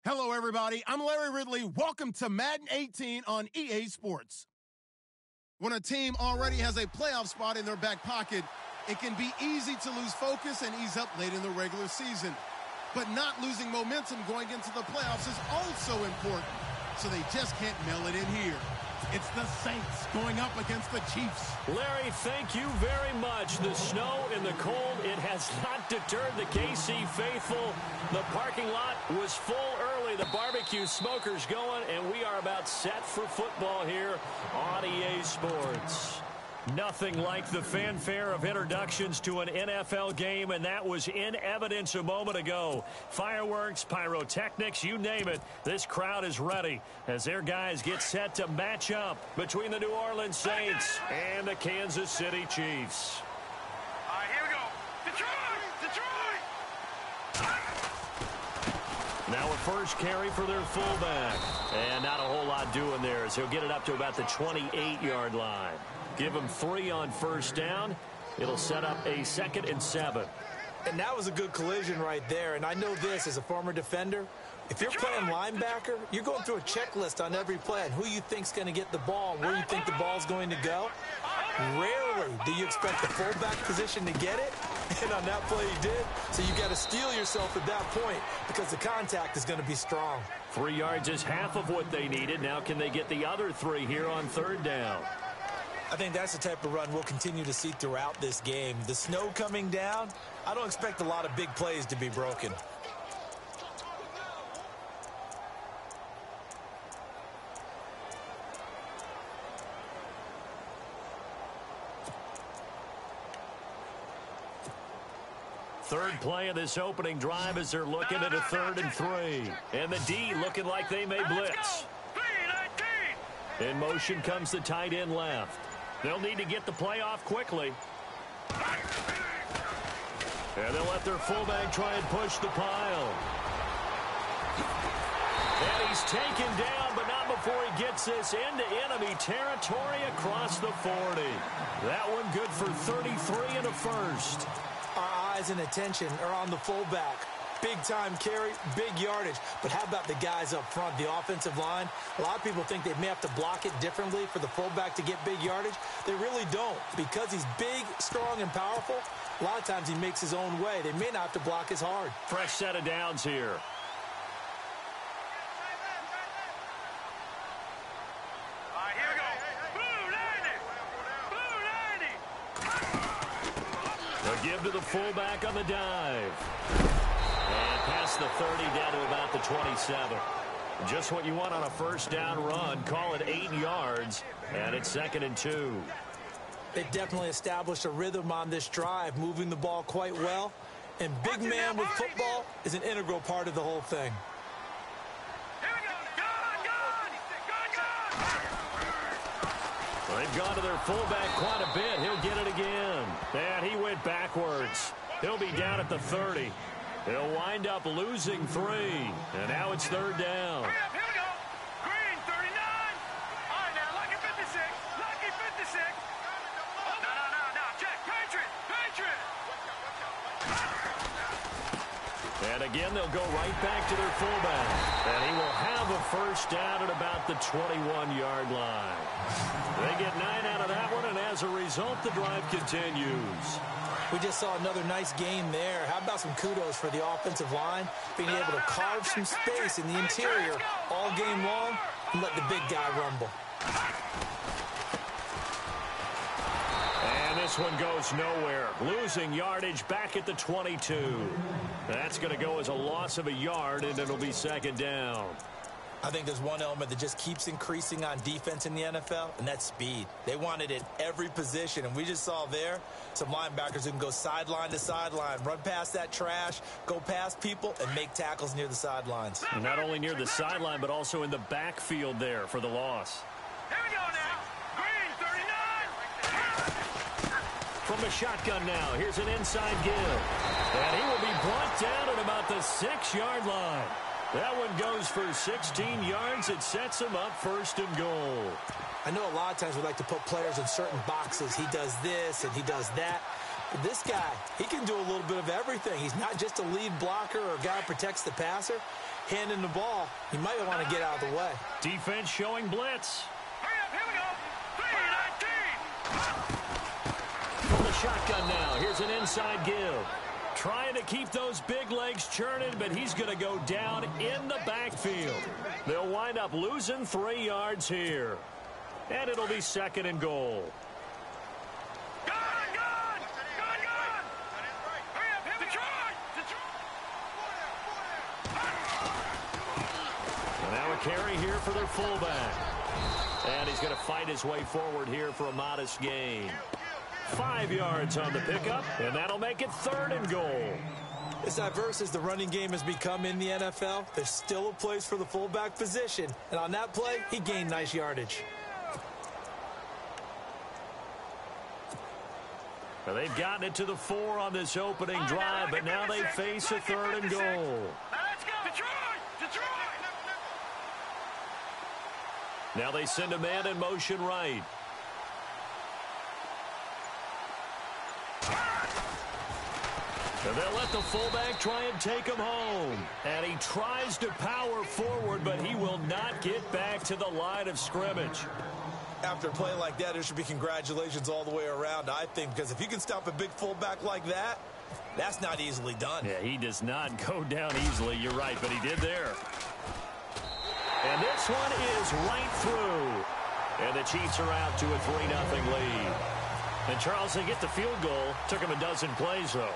Hello, everybody. I'm Larry Ridley. Welcome to Madden 18 on EA Sports. When a team already has a playoff spot in their back pocket, it can be easy to lose focus and ease up late in the regular season. But not losing momentum going into the playoffs is also important, so they just can't mail it in here. It's the Saints going up against the Chiefs. Larry, thank you very much. The snow and the cold, it has not deterred the KC faithful. The parking lot was full early. The barbecue smoker's going, and we are about set for football here on EA Sports. Nothing like the fanfare of introductions to an NFL game, and that was in evidence a moment ago. Fireworks, pyrotechnics, you name it. This crowd is ready as their guys get set to match up between the New Orleans Saints and the Kansas City Chiefs. All right, here we go. Detroit! Now a first carry for their fullback. And not a whole lot doing there as he'll get it up to about the 28-yard line. Give him 3 on first down. It'll set up a 2nd and 7. And that was a good collision right there. And I know this as a former defender. If you're playing linebacker, you're going through a checklist on every play and who you think's going to get the ball and where you think the ball's going to go. Rarely do you expect the fullback position to get it. And on that play he did. So you got to steel yourself at that point because the contact is going to be strong. 3 yards is half of what they needed. Now can they get the other 3 here on 3rd down? I think that's the type of run we'll continue to see throughout this game. The snow coming down, I don't expect a lot of big plays to be broken. Third play of this opening drive as they're looking at a 3rd and 3. And the D looking like they may blitz. In motion comes the tight end left. They'll need to get the play off quickly. And they'll let their fullback try and push the pile. And he's taken down, but not before he gets this into enemy territory across the 40. That one good for 33 and a first. Our eyes and attention are on the fullback. Big-time carry, big yardage. But how about the guys up front, the offensive line? A lot of people think they may have to block it differently for the fullback to get big yardage. They really don't. Because he's big, strong, and powerful, a lot of times he makes his own way. They may not have to block as hard. Fresh set of downs here. All right, here we go. Blue 90! They'll give to the fullback on the dive. And past the 30 down to about the 27. Just what you want on a first down run. Call it 8 yards, and it's 2nd and 2. They definitely established a rhythm on this drive, moving the ball quite well. And big man with football is an integral part of the whole thing. Here we go. Gone! They've gone to their fullback quite a bit. He'll get it again. And he went backwards. He'll be down at the 30. He'll wind up losing 3. And now it's 3rd down. Hurry up, here we go. Green, 39. All right, now, lucky 56. Lucky 56. No. Check. Patriot. And again, they'll go right back to their fullback. And he will have a first down at about the 21-yard line. They get 9 out of that one, and as a result, the drive continues. We just saw another nice game there. How about some kudos for the offensive line, being able to carve some space in the interior all game long and let the big guy rumble. And this one goes nowhere. Losing yardage back at the 22. That's going to go as a loss of a yard, and it'll be 2nd down. I think there's one element that just keeps increasing on defense in the NFL, and that's speed. They want it at every position, and we just saw there some linebackers who can go sideline to sideline, run past that trash, go past people, and make tackles near the sidelines. And not only near the sideline, but also in the backfield there for the loss. Here we go now. Green, 39. From the shotgun now, here's an inside give. And he will be brought down at about the 6-yard line. That one goes for 16 yards. It sets him up 1st and goal. I know a lot of times we like to put players in certain boxes. He does this and he does that. But this guy, he can do a little bit of everything. He's not just a lead blocker or a guy who protects the passer. handing the ball. You might want to get out of the way. Defense showing blitz. Hurry up, here we go. 3-19. From the shotgun now, here's an inside give. Trying to keep those big legs churning, but he's going to go down in the backfield. They'll wind up losing 3 yards here. And it'll be 2nd and goal. Gun! Hurry up, here we go. And now a carry here for their fullback. And he's going to fight his way forward here for a modest gain. 5 yards on the pickup, and that'll make it 3rd and goal. As diverse as the running game has become in the NFL, there's still a place for the fullback position. And on that play, he gained nice yardage. Well, they've gotten it to the 4 on this opening drive, but now they face a 3rd and goal. Now let's go. Detroit! Now they send a man in motion right. And they'll let the fullback try and take him home. And he tries to power forward, but he will not get back to the line of scrimmage. After a play like that, there should be congratulations all the way around, I think, because if you can stop a big fullback like that, that's not easily done. Yeah, he does not go down easily. You're right, but he did there. And this one is right through. And the Chiefs are out to a 3-0 lead. And Charles, they get the field goal. Took him a dozen plays, though.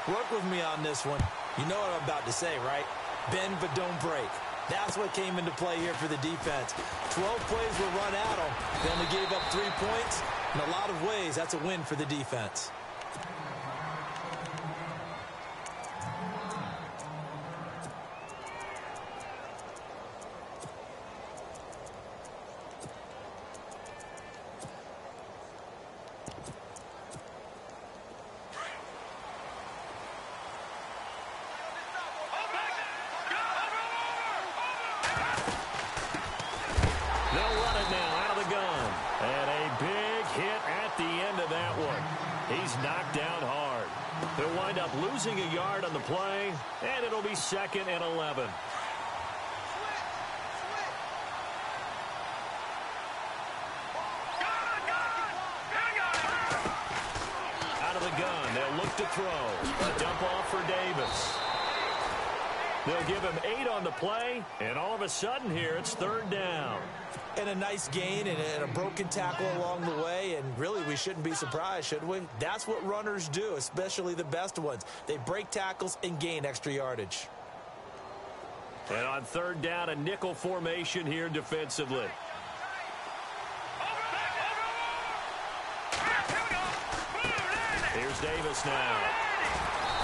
Work with me on this one. You know what I'm about to say, right? Bend but don't break. That's what came into play here for the defense. 12 plays were run at them. They only gave up 3 points. In a lot of ways, that's a win for the defense. They'll wind up losing a yard on the play, and it'll be 2nd and 11. Out of the gun, they'll look to throw. A dump off for Davis. They'll give him 8 on the play, and all of a sudden here, it's 3rd down. And a nice gain and a broken tackle along the way, and really we shouldn't be surprised, should we? That's what runners do, especially the best ones. They break tackles and gain extra yardage. And on 3rd down, a nickel formation here defensively. Here's Davis now.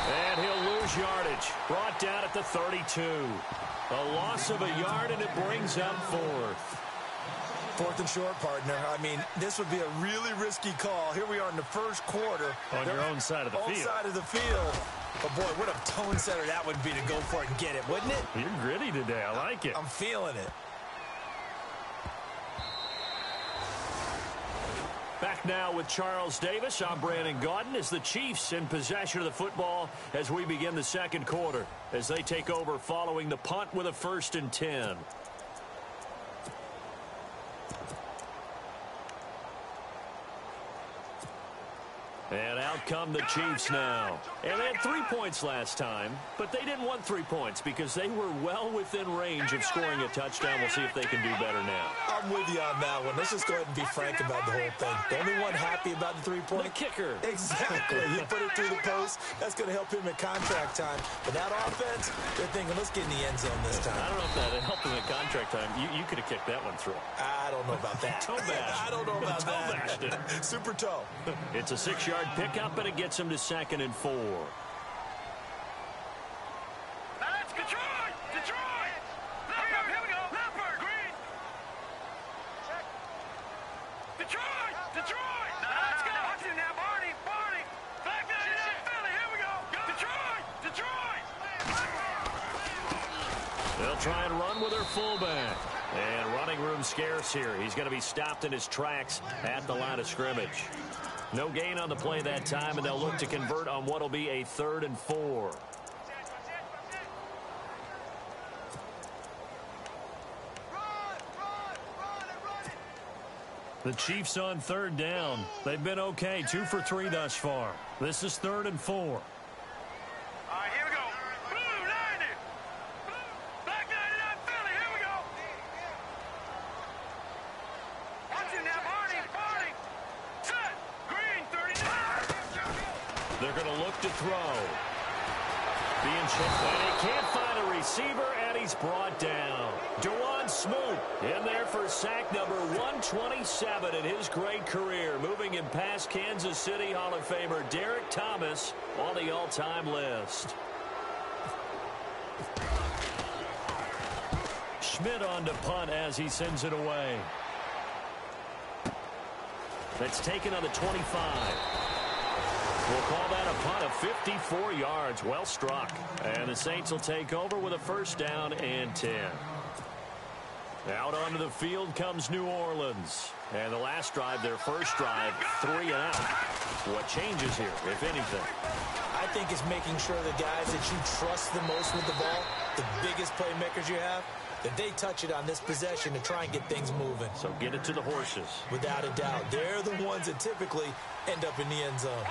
And he'll lose yardage. Brought down at the 32. A loss of a yard, and it brings up 4th. 4th and short, partner. I mean, this would be a really risky call. Here we are in the first quarter. On your own side of the field. Own side of the field. But, boy, what a tone setter that would be to go for it and get it, wouldn't it? You're gritty today. I like it. I'm feeling it. Back now with Charles Davis. I'm Brandon Gaudin as the Chiefs in possession of the football as we begin the 2nd quarter as they take over following the punt with a 1st and 10. And out come the Chiefs now. And they had 3 points last time, but they didn't want 3 points because they were well within range of scoring a touchdown. We'll see if they can do better now. I'm with you on that one. Let's just go ahead and be frank about the whole thing. The only one happy about the 3-point? The kicker. Exactly. You put it through the post. That's going to help him at contract time. But that offense, they're thinking, let's get in the end zone this time. I don't know if that helped him at contract time. You could have kicked that one through. I don't know about that. Toe bash. I don't know about toe that. Bashed it. Super toe. It's a 6-yard pickup, and it gets him to 2nd and 4. That's Detroit! Detroit! Leopard, here we go! Leopard! Green! Detroit! Detroit! Let's go! Watch it now, Barney! Barney! Back down in Philly, here we go! Detroit! Detroit! They'll try and run with their fullback. And running room scarce here. He's going to be stopped in his tracks at the line of scrimmage. No gain on the play that time, and they'll look to convert on what will be a 3rd and 4. The Chiefs on third down. They've been okay, 2 for 3 thus far. This is 3rd and 4. All right, here we go. Blue 90. Black 99 Philly. Here we go. Watch it now, Barney. Barney. Set. Green 39. They're going to look to throw. Being chipped, and he can't find a receiver, and he's brought down. Dewan Smoot in there for sack number 127 in his great career. Moving him past Kansas City Hall of Famer Derek Thomas on the all-time list. Schmidt on to punt as he sends it away. That's taken on the 25. We'll call that a punt of 54 yards. Well struck. And the Saints will take over with a 1st down and 10. Out onto the field comes New Orleans. And the last drive, their first drive, 3 and out. What changes here, if anything? I think it's making sure the guys that you trust the most with the ball, the biggest playmakers you have, that they touch it on this possession to try and get things moving. So get it to the horses. Without a doubt. They're the ones that typically end up in the end zone.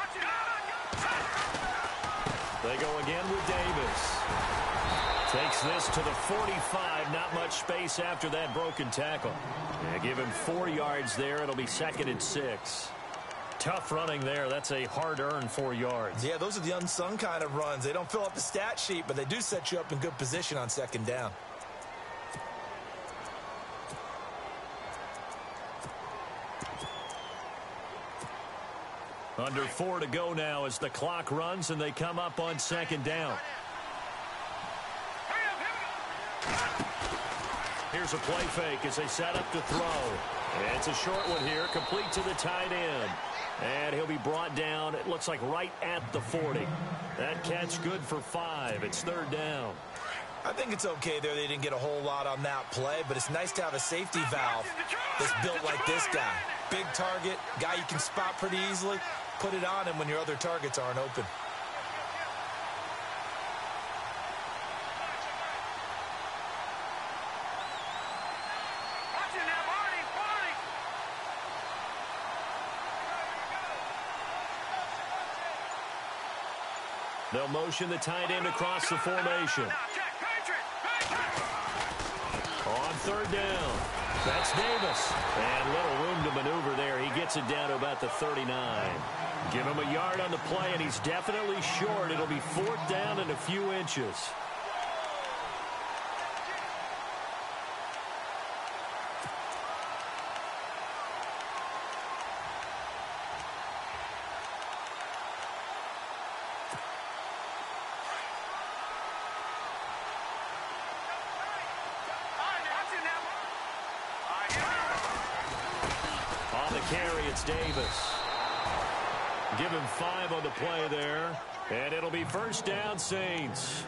They go again with Davis. Takes this to the 45. Not much space after that broken tackle. Yeah, give him 4 yards there. It'll be 2nd and 6. Tough running there. That's a hard-earned 4 yards. Yeah, those are the unsung kind of runs. They don't fill up the stat sheet, but they do set you up in good position on 2nd down. Under 4 to go now as the clock runs and they come up on 2nd down. Here's a play fake as they set up to throw. It's a short one here, complete to the tight end. And he'll be brought down, it looks like right at the 40. That catch good for 5. It's 3rd down. I think it's okay there. They didn't get a whole lot on that play, but it's nice to have a safety valve that's built like this guy. Big target, guy you can spot pretty easily. Put it on him when your other targets aren't open. Watch it now, Barney. Barney. They'll motion the tight end across the formation. On 3rd down. That's Davis. And little room to maneuver there. He gets it down to about the 39. Give him a yard on the play, and he's definitely short. It'll be 4th down and a few inches. On the carry, it's Davis. Give him 5 on the play there. And it'll be 1st down, Saints.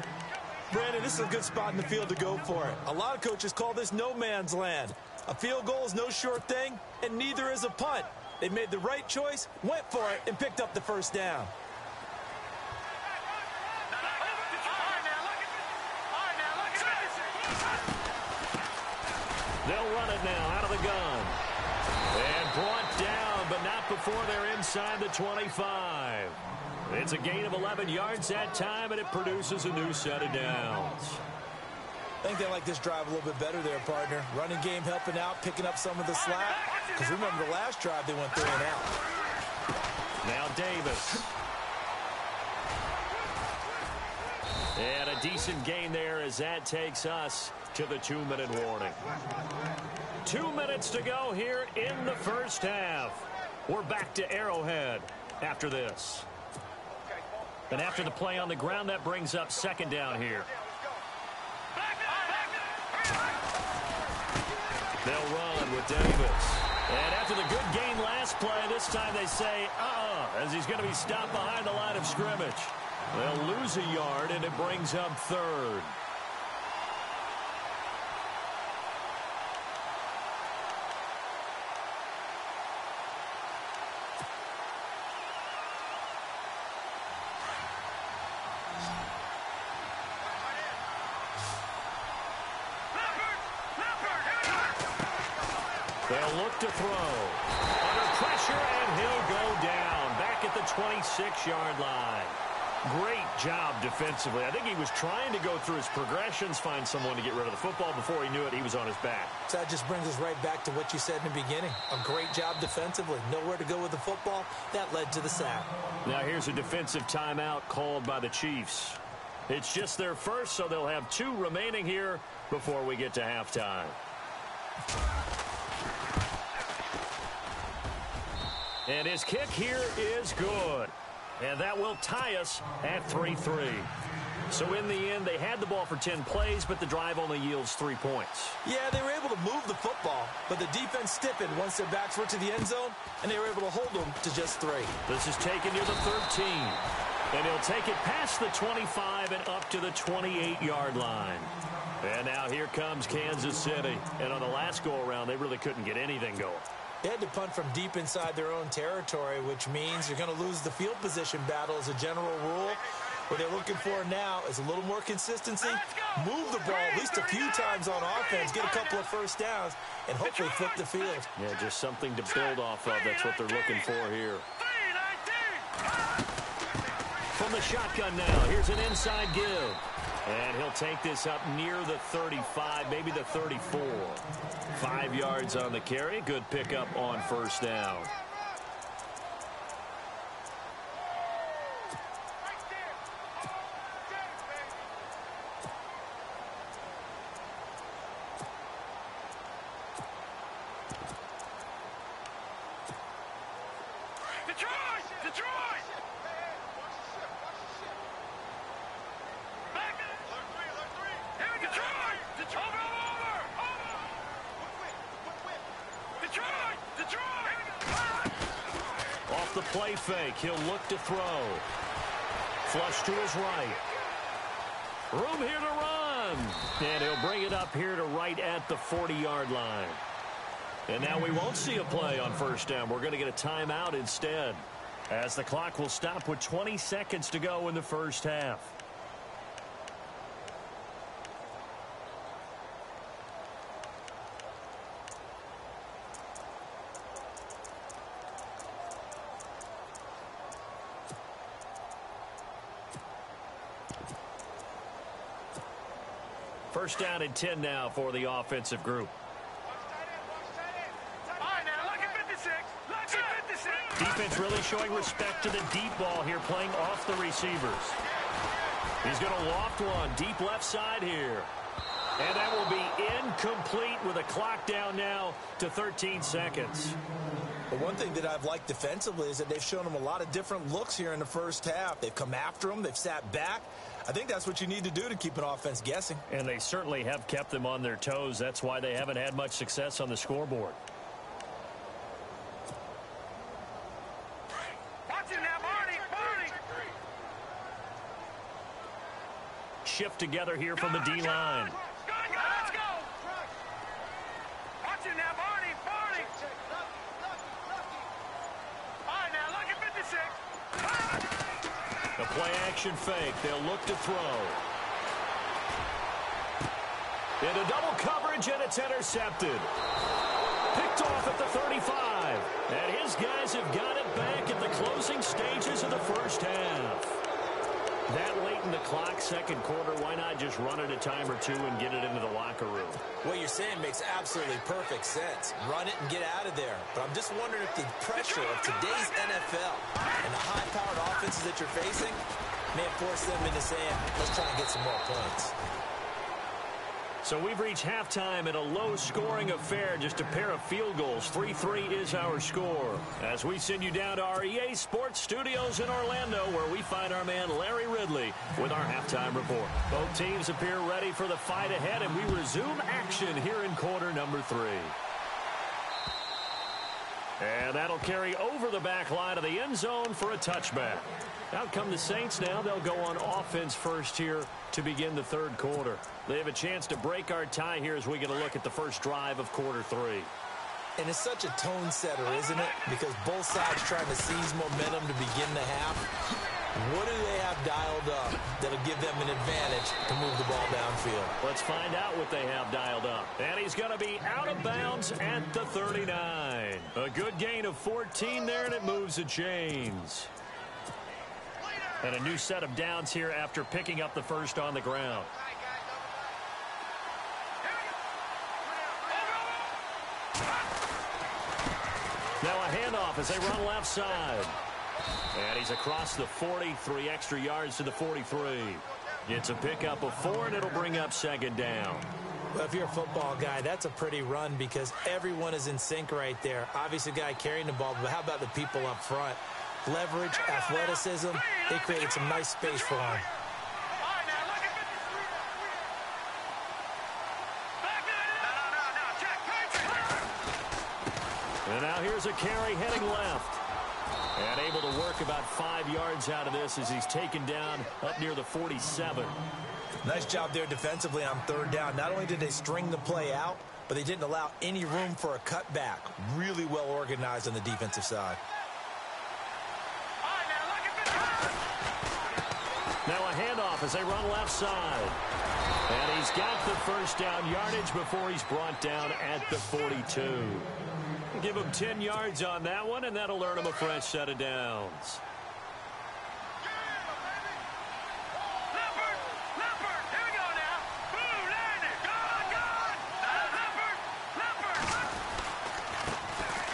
Brandon, this is a good spot in the field to go for it. A lot of coaches call this no man's land. A field goal is no sure thing, and neither is a punt. They made the right choice, went for it, and picked up the 1st down. They'll run it now out of the gun. And brought down, but not before they're inside the 25. It's a gain of 11 yards that time, and it produces a new set of downs. I think they like this drive a little bit better there, partner. Running game helping out, picking up some of the slack. Because remember the last drive they went 3 and out. Now Davis. And a decent gain there as that takes us to the 2-minute warning. 2 minutes to go here in the first half. We're back to Arrowhead after this. And after the play on the ground, that brings up 2nd down here. They'll run with Davis. And after the good gain last play, this time they say, as he's going to be stopped behind the line of scrimmage. They'll lose a yard, and it brings up 3rd. They'll look to throw. Under pressure, and he'll go down. Back at the 26-yard line. Great job defensively. I think he was trying to go through his progressions, find someone to get rid of the football. Before he knew it, he was on his back. So that just brings us right back to what you said in the beginning. A great job defensively. Nowhere to go with the football. That led to the sack. Now here's a defensive timeout called by the Chiefs. It's just their first, so they'll have 2 remaining here before we get to halftime. And his kick here is good. And that will tie us at 3-3. So in the end, they had the ball for 10 plays, but the drive only yields 3 points. Yeah, they were able to move the football, but the defense stiffened once their backs were to the end zone, and they were able to hold them to just 3. This is taken near the 13. And he'll take it past the 25 and up to the 28-yard line. And now here comes Kansas City. And on the last go-around, they really couldn't get anything going. They had to punt from deep inside their own territory, which means you're going to lose the field position battle as a general rule. What they're looking for now is a little more consistency, move the ball at least a few times on offense, get a couple of first downs, and hopefully flip the field. Yeah, just something to build off of. That's what they're looking for here. From the shotgun now, here's an inside give. And he'll take this up near the 35, maybe the 34. 5 yards on the carry. Good pickup on first down. The play fake. He'll look to throw. Flush to his right. Room here to run. And he'll bring it up here to right at the 40-yard line. And now we won't see a play on first down. We're going to get a timeout instead, as the clock will stop with 20 seconds to go in the first half. First down and 10 now for the offensive group. Defense really showing respect to the deep ball here, playing off the receivers. He's going to loft one deep left side here. And that will be incomplete with a clock down now to 13 seconds. But one thing that I've liked defensively is that they've shown them a lot of different looks here in the first half. They've come after them. They've sat back. I think that's what you need to do to keep an offense guessing. And they certainly have kept them on their toes. That's why they haven't had much success on the scoreboard. Shift together here from the D-line. The play action fake. They'll look to throw. Into double coverage, and it's intercepted. Picked off at the 35. And his guys have got it back at the closing stages of the first half. That late in the clock, second quarter, why not just run it a time or two and get it into the locker room? What you're saying makes absolutely perfect sense. Run it and get out of there. But I'm just wondering if the pressure of today's NFL and the high-powered offenses that you're facing may have forced them into saying, let's try and get some more points. So we've reached halftime in a low-scoring affair, just a pair of field goals. 3-3 is our score. As we send you down to our EA Sports Studios in Orlando, where we find our man Larry Ridley with our halftime report. Both teams appear ready for the fight ahead, and we resume action here in quarter number 3. And that'll carry over the back line of the end zone for a touchback. Out come the Saints now. They'll go on offense first here to begin the third quarter. They have a chance to break our tie here as we get a look at the first drive of quarter 3. And it's such a tone setter, isn't it? Because both sides trying to seize momentum to begin the half. What do they have dialed up that'll give them an advantage to move the ball downfield? Let's find out what they have dialed up. And he's going to be out of bounds at the 39. A good gain of 14 there, and it moves the chains. And a new set of downs here after picking up the first on the ground. Now a handoff as they run left side. And he's across the 40, 3 extra yards to the 43. It's a pickup of 4, and it'll bring up second down. Well, if you're a football guy, that's a pretty run because everyone is in sync right there. Obviously, the guy carrying the ball, but how about the people up front? Leverage, athleticism, they created some nice space for him. And now here's a carry heading left. And able to work about 5 yards out of this as he's taken down up near the 47. Nice job there defensively on third down. Not only did they string the play out, but they didn't allow any room for a cutback. Really well organized on the defensive side. Now a handoff as they run left side. And he's got the first down yardage before he's brought down at the 42. Give him 10 yards on that one, and that'll earn him a fresh set of downs.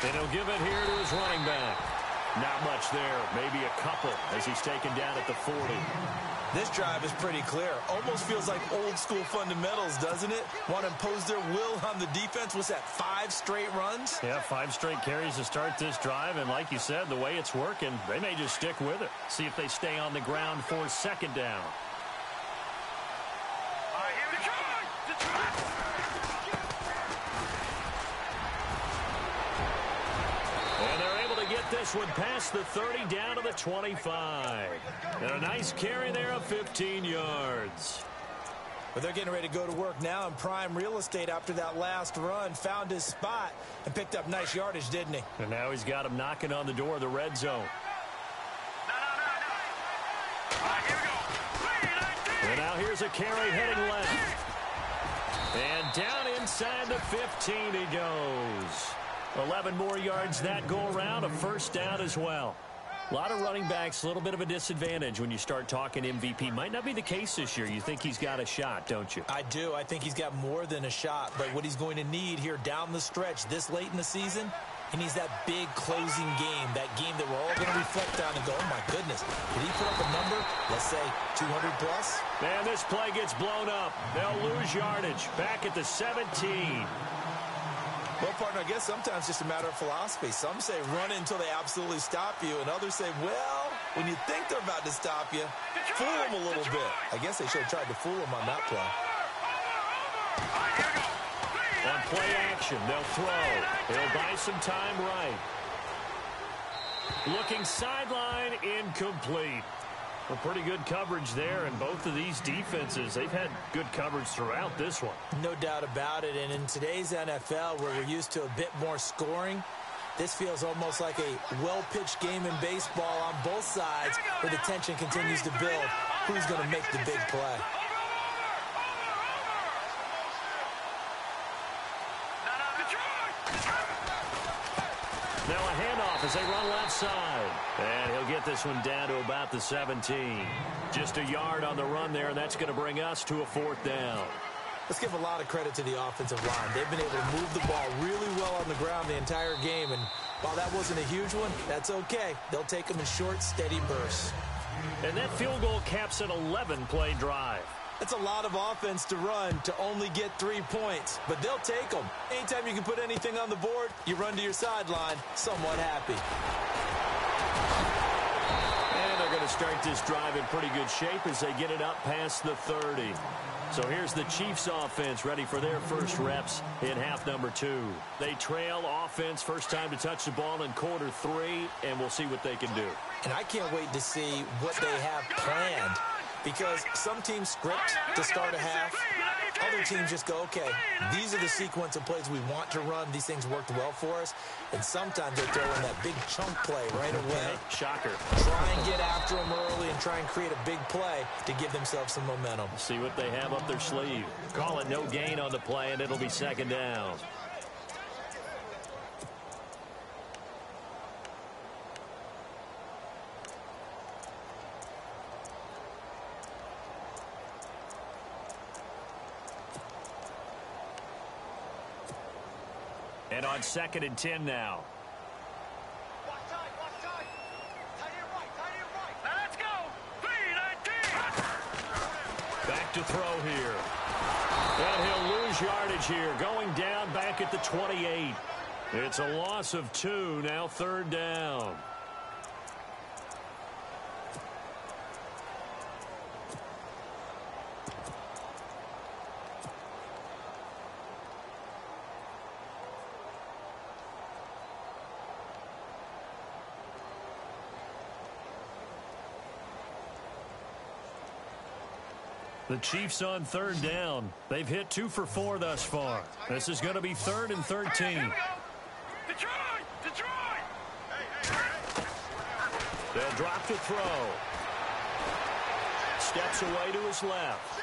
And he'll give it here to his running back. Not much there, maybe a couple as he's taken down at the 40. This drive is pretty clear. Almost feels like old school fundamentals, doesn't it? Want to impose their will on the defense. What's that, 5 straight runs? Yeah, 5 straight carries to start this drive. And like you said, the way it's working, they may just stick with it. See if they stay on the ground for second down. And they're able to get this one past the 30 down to the 25. And a nice carry there of 15 yards. But they're getting ready to go to work now in prime real estate after that last run. Found his spot and picked up nice yardage, didn't he? And now he's got him knocking on the door of the red zone. And now here's a carry heading left. And down inside the 15 he goes. 11 more yards that go around, a first down as well. A lot of running backs, a little bit of a disadvantage when you start talking MVP. Might not be the case this year. You think he's got a shot, don't you? I do. I think he's got more than a shot. But what he's going to need here down the stretch this late in the season, he needs that big closing game, that game that we're all going to reflect on and go, oh, my goodness, did he put up a number, let's say, 200 plus? And this play gets blown up. They'll lose yardage back at the 17. Well, partner, I guess sometimes it's just a matter of philosophy. Some say run until they absolutely stop you, and others say, well, when you think they're about to stop you, fool them a little bit. I guess they should have tried to fool them on that play. On play action, they'll throw. They'll buy some time right. Looking sideline, incomplete. Well, pretty good coverage there, and both of these defenses, they've had good coverage throughout this one. No doubt about it, and in today's NFL, where we're used to a bit more scoring, this feels almost like a well-pitched game in baseball on both sides, where the tension continues to build. Who's going to make the big play? Now a handoff as they run left side. And he'll get this one down to about the 17. Just a yard on the run there, and that's going to bring us to a fourth down. Let's give a lot of credit to the offensive line. They've been able to move the ball really well on the ground the entire game. And while that wasn't a huge one, that's okay. They'll take them in short, steady bursts. And that field goal caps an 11-play drive. That's a lot of offense to run to only get 3 points, but they'll take them. Anytime you can put anything on the board, you run to your sideline somewhat happy. And they're going to start this drive in pretty good shape as they get it up past the 30. So here's the Chiefs offense ready for their first reps in half number 2. They trail offense, first time to touch the ball in quarter 3, and we'll see what they can do. And I can't wait to see what they have planned because some teams script to start a half. Other teams just go, okay, these are the sequence of plays we want to run. These things worked well for us. And sometimes they throw in that big chunk play right away. Shocker. Try and get after them early and try and create a big play to give themselves some momentum. See what they have up their sleeve. Call it no gain on the play, and it'll be second down. And on 2nd and 10 now. Let's go. 3-19. Back to throw here. And he'll lose yardage here. Going down back at the 28. It's a loss of 2. Now 3rd down. The Chiefs on 3rd down. They've hit 2 for 4 thus far. This is going to be 3rd and 13. Detroit! They'll drop to throw. Steps away to his left.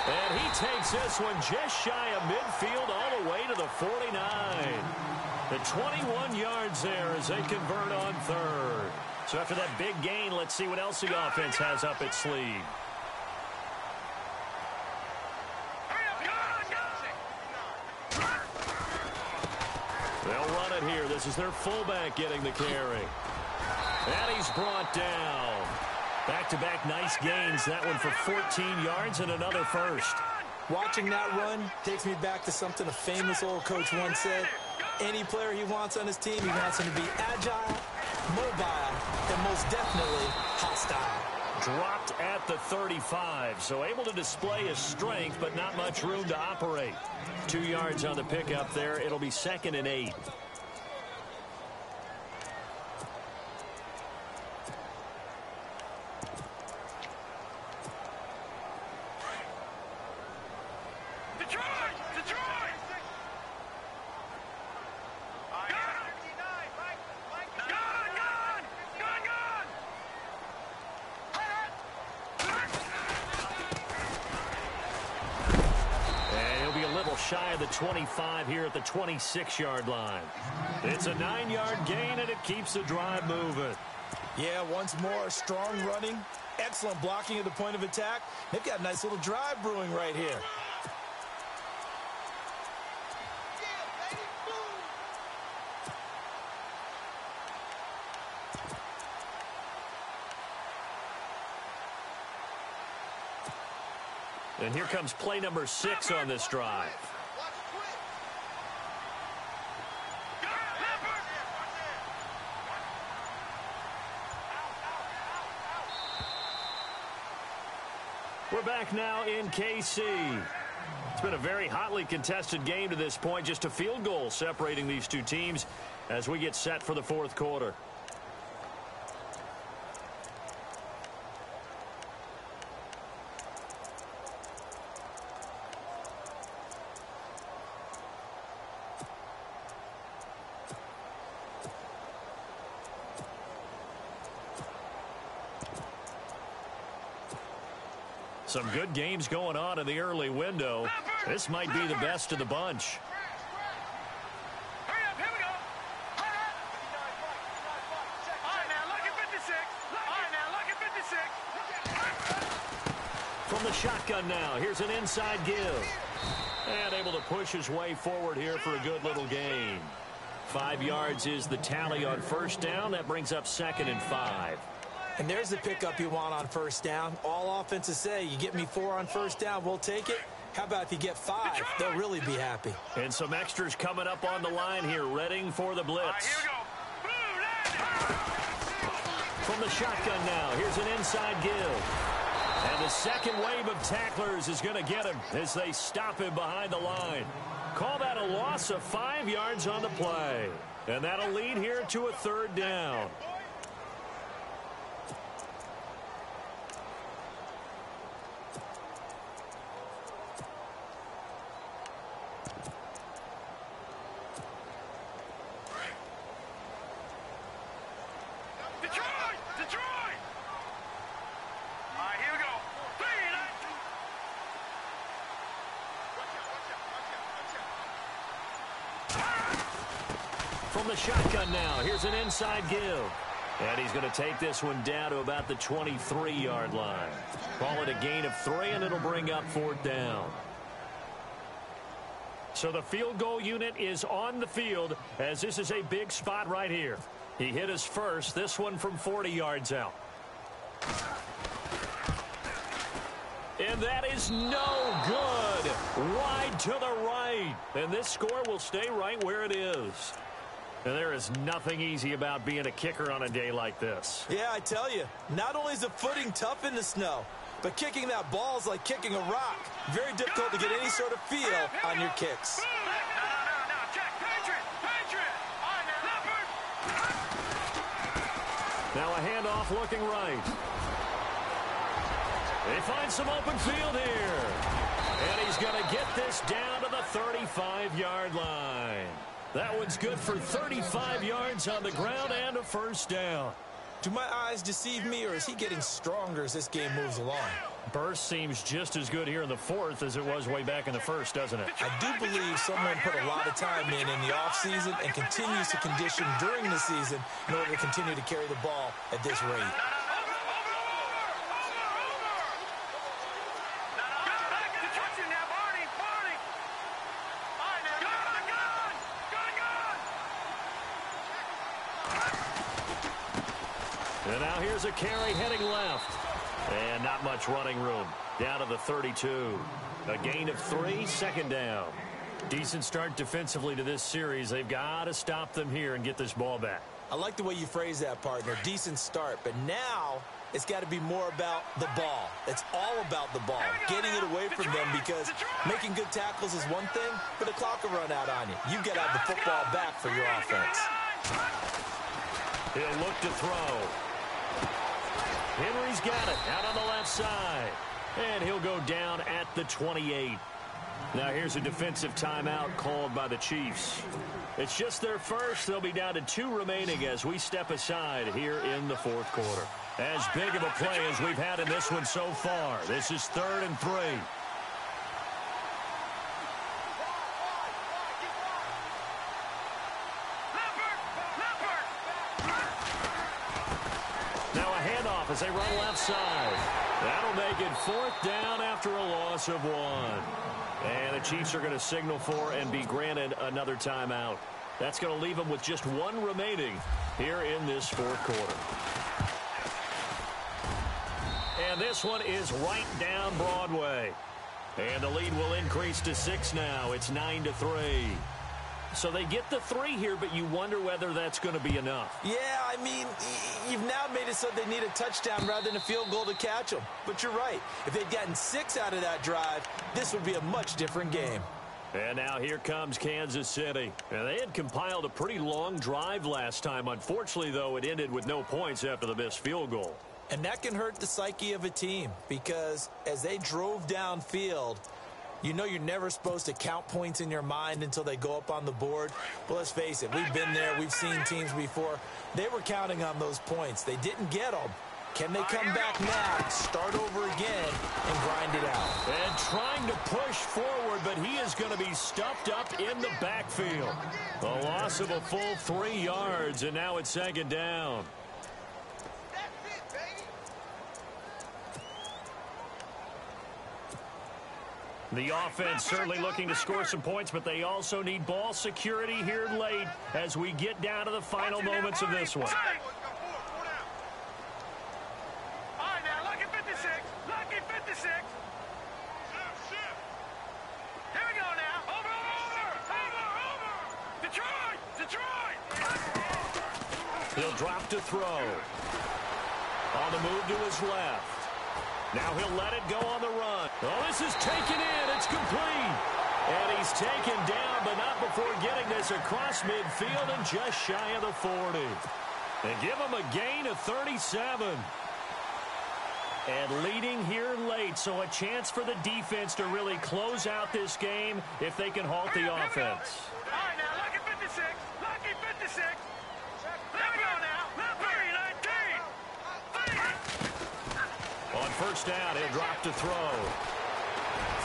And he takes this one just shy of midfield all the way to the 49. The 21 yards there as they convert on 3rd. So after that big gain, let's see what else the offense has up its sleeve. They'll run it here. This is their fullback getting the carry. And he's brought down. Back-to-back nice gains. That one for 14 yards and another first. Watching that run takes me back to something a famous old coach once said. Any player he wants on his team, he wants him to be agile, mobile, and most definitely hostile. Dropped at the 35, so able to display his strength, but not much room to operate. 2 yards on the pickup there. It'll be 2nd and 8. Shy of the 25 here at the 26-yard line. It's a 9-yard gain, and it keeps the drive moving. Yeah, once more, strong running, excellent blocking at the point of attack. They've got a nice little drive brewing right here. And here comes play number 6 on this drive. We're back now in KC. It's been a very hotly contested game to this point. Just a field goal separating these two teams as we get set for the 4th quarter. Some good games going on in the early window. This might be the best of the bunch. Hurry up, here we go. All right, now, look at 56. All right, now, look at 56. From the shotgun now, here's an inside give. And able to push his way forward here for a good little gain. 5 yards is the tally on 1st down. That brings up 2nd and 5. And there's the pickup you want on 1st down. All offenses say, you get me 4 on 1st down, we'll take it. How about if you get 5? They'll really be happy. And some extras coming up on the line here, readying for the blitz. All right, here we go. From the shotgun now, here's an inside give. And the second wave of tacklers is going to get him as they stop him behind the line. Call that a loss of 5 yards on the play. And that'll lead here to a 3rd down. from the shotgun now. Here's an inside give. And he's going to take this one down to about the 23-yard line. Call it a gain of 3, and it'll bring up 4th down. So the field goal unit is on the field, as this is a big spot right here. He hit his first, this one from 40 yards out. And that is no good. Wide to the right. And this score will stay right where it is. And there is nothing easy about being a kicker on a day like this. Yeah, I tell you, not only is the footing tough in the snow, but kicking that ball is like kicking a rock. Very difficult to get any sort of feel on your kicks. Now a handoff looking right. They find some open field here. And he's going to get this down to the 35-yard line. That one's good for 35 yards on the ground and a 1st down. Do my eyes deceive me, or is he getting stronger as this game moves along? Burst seems just as good here in the 4th as it was way back in the 1st, doesn't it? I do believe someone put a lot of time in the offseason and continues to condition during the season in order to continue to carry the ball at this rate. And now here's a carry heading left. And not much running room. Down to the 32. A gain of 3, 2nd down. Decent start defensively to this series. They've got to stop them here and get this ball back. I like the way you phrase that, partner. Decent start. But now it's got to be more about the ball. It's all about the ball. Getting it away from them, because making good tackles is one thing, but the clock will run out on you. You've got to have the football back for your offense. He'll look to throw. Henry's got it out on the left side. And he'll go down at the 28. Now here's a defensive timeout called by the Chiefs. It's just their first. They'll be down to 2 remaining as we step aside here in the 4th quarter. As big of a play as we've had in this one so far. This is 3rd and 3. As they run left side. That'll make it 4th down after a loss of 1. And the Chiefs are going to signal for and be granted another timeout. That's going to leave them with just 1 remaining here in this 4th quarter. And this one is right down Broadway. And the lead will increase to 6 now. It's 9-3. So they get the 3 here, but you wonder whether that's going to be enough. Yeah, I mean, you've now made it so they need a touchdown rather than a field goal to catch them. But you're right. If they'd gotten 6 out of that drive, this would be a much different game. And now here comes Kansas City. And they had compiled a pretty long drive last time. Unfortunately, though, it ended with no points after the missed field goal. And that can hurt the psyche of a team, because as they drove downfield, you know you're never supposed to count points in your mind until they go up on the board. But let's face it, we've been there. We've seen teams before. They were counting on those points. They didn't get them. Can they come back now, start over again, and grind it out? And trying to push forward, but he is going to be stuffed up in the backfield. A loss of a full 3 yards, and now it's 2nd down. The offense certainly looking to score some points, but they also need ball security here late as we get down to the final moments of this one. All right, now, lucky 56. Lucky 56. Here we go now. Over. Detroit. He'll drop to throw. On the move to his left. Now he'll let it go on the run. Oh, this is taken in. It's complete. And he's taken down, but not before getting this across midfield and just shy of the 40. They give him a gain of 37. And leading here late, so a chance for the defense to really close out this game if they can halt the offense. All right, now, lucky 56. Lucky 56. There we go now. Lucky 19. On 1st down, he'll drop to throw.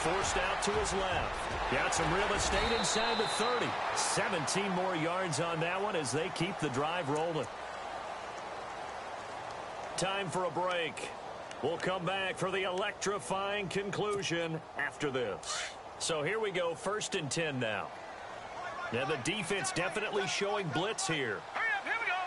forced out to his left. Got some real estate inside the 30. 17 more yards on that one as they keep the drive rolling. Time for a break. We'll come back for the electrifying conclusion after this. So here we go, 1st and 10 now. Now the defense definitely showing blitz here. Hurry up, here we go.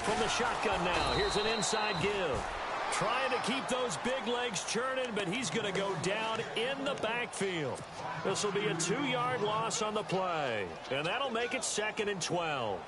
From the shotgun now, here's an inside give. Trying to keep those big legs churning, but he's going to go down in the backfield. This will be a 2-yard loss on the play, and that'll make it 2nd and 12.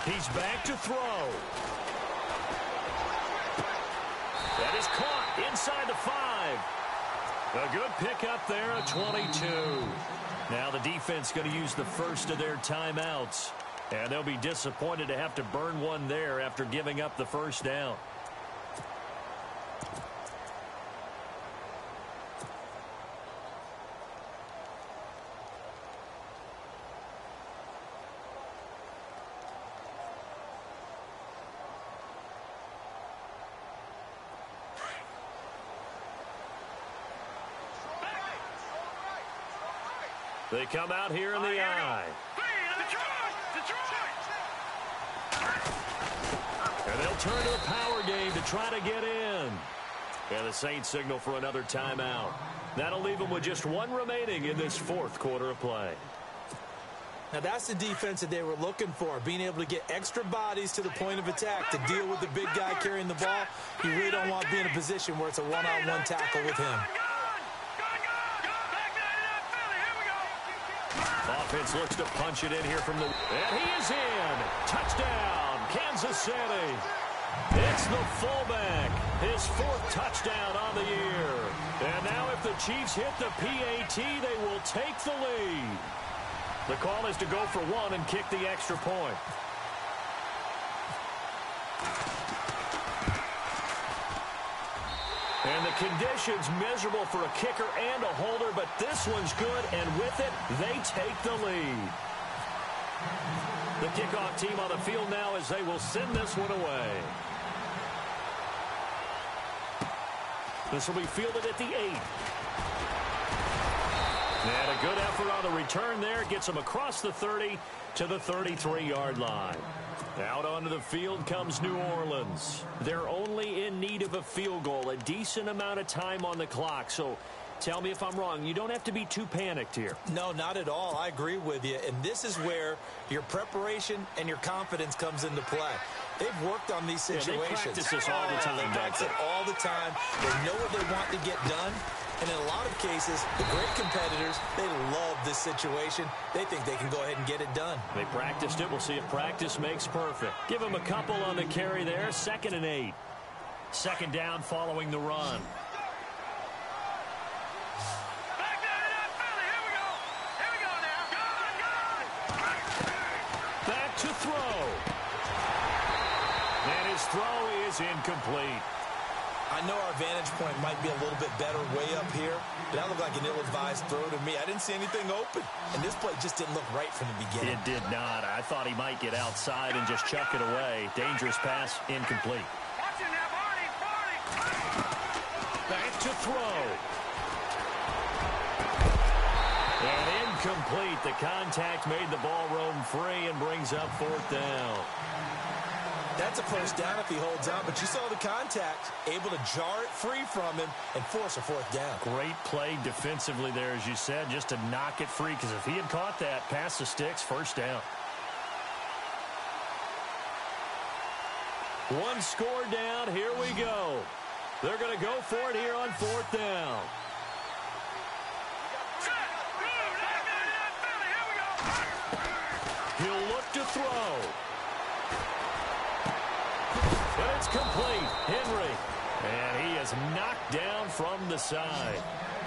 He's back to throw. That is caught inside the 5. A good pickup there at 22. Now the defense going to use the first of their timeouts. And they'll be disappointed to have to burn one there after giving up the first down. They come out here in the eye. And they'll turn to a power game to try to get in. And the Saints signal for another timeout. That'll leave them with just one remaining in this 4th quarter of play. Now that's the defense that they were looking for, being able to get extra bodies to the point of attack to deal with the big guy carrying the ball. You really don't want to be in a position where it's a one-on-one tackle with him. Offense looks to punch it in here from the... And he is in. Touchdown, Kansas City. It's the fullback. His 4th touchdown on the year. And now if the Chiefs hit the PAT, they will take the lead. The call is to go for 1 and kick the extra point. And the conditions miserable for a kicker and a holder, but this one's good, and with it, they take the lead. The kickoff team on the field now as they will send this one away. This will be fielded at the 8. And a good effort on the return there. Gets them across the 30 to the 33-yard line. Out onto the field comes New Orleans. They're only in need of a field goal, a decent amount of time on the clock. So tell me if I'm wrong. You don't have to be too panicked here. No, not at all. I agree with you. And this is where your preparation and your confidence comes into play. They've worked on these situations. They practice this all the time. They practice it all the time. They know what they want to get done. And in a lot of cases, the great competitors, they love this situation. They think they can go ahead and get it done. They practiced it. We'll see if practice makes perfect. Give them a couple on the carry there. 2nd and 8. 2nd down following the run. Back to throw. And his throw is incomplete. I know our vantage point might be a little bit better way up here, but that looked like an ill-advised throw to me. I didn't see anything open, and this play just didn't look right from the beginning. It did not. I thought he might get outside and just chuck it away. Dangerous pass, incomplete. Back to throw. And incomplete. The contact made the ball roam free and brings up 4th down. That's a first down if he holds on, but you saw the contact, able to jar it free from him and force a 4th down. Great play defensively there, as you said, just to knock it free, because if he had caught that, past the sticks, 1st down. One score down, here we go. They're going to go for it here on 4th down. He'll look to throw. But it's complete. Henry. And he is knocked down from the side.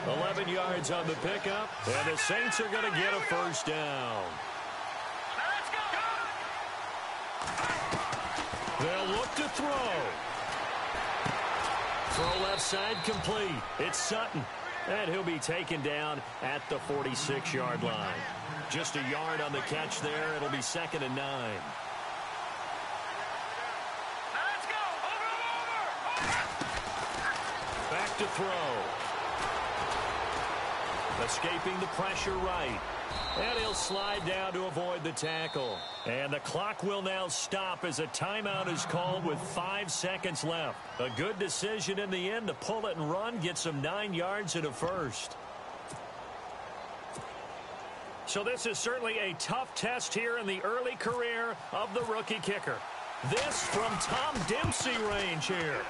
11 yards on the pickup. And the Saints are going to get a 1st down. They'll look to throw. Throw left side complete. It's Sutton. And he'll be taken down at the 46-yard line. Just a yard on the catch there. It'll be 2nd and 9. Let's go. Over. Back to throw. Escaping the pressure right. And he'll slide down to avoid the tackle. And the clock will now stop as a timeout is called with 5 seconds left. A good decision in the end to pull it and run, get some 9 yards and a first. So this is certainly a tough test here in the early career of the rookie kicker. This from Tom Dempsey range here.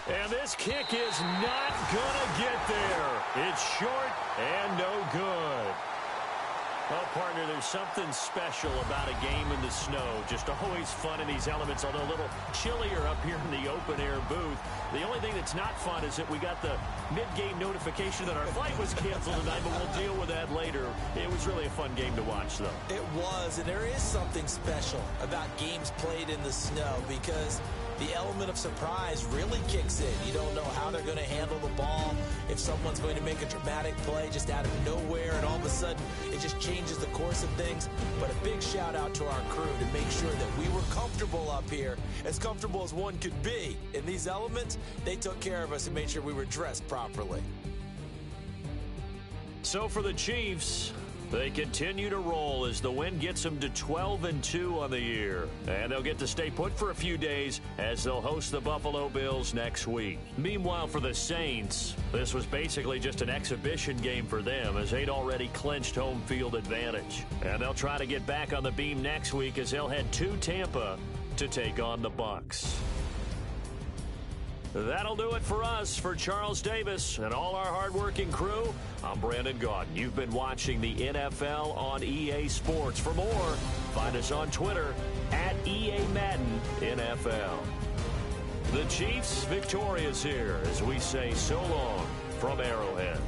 And this kick is not going to get there. It's short and no good. Well, partner, there's something special about a game in the snow. Just always fun in these elements, although a little chillier up here in the open-air booth. The only thing that's not fun is that we got the mid-game notification that our flight was canceled tonight, but we'll deal with that later. It was really a fun game to watch, though. It was, and there is something special about games played in the snow because the element of surprise really kicks in. You don't know how they're going to handle the ball, if someone's going to make a dramatic play just out of nowhere, and all of a sudden it just changes the course of things. But a big shout out to our crew to make sure that we were comfortable up here, as comfortable as one could be. In these elements, they took care of us and made sure we were dressed properly. So for the Chiefs, they continue to roll as the win gets them to 12-2 on the year. And they'll get to stay put for a few days as they'll host the Buffalo Bills next week. Meanwhile, for the Saints, this was basically just an exhibition game for them as they'd already clinched home field advantage. And they'll try to get back on the beam next week as they'll head to Tampa to take on the Bucs. That'll do it for us. For Charles Davis and all our hardworking crew, I'm Brandon Gaudin. You've been watching the NFL on EA Sports. For more, find us on Twitter at EA Madden NFL. The Chiefs victorious here as we say so long from Arrowhead.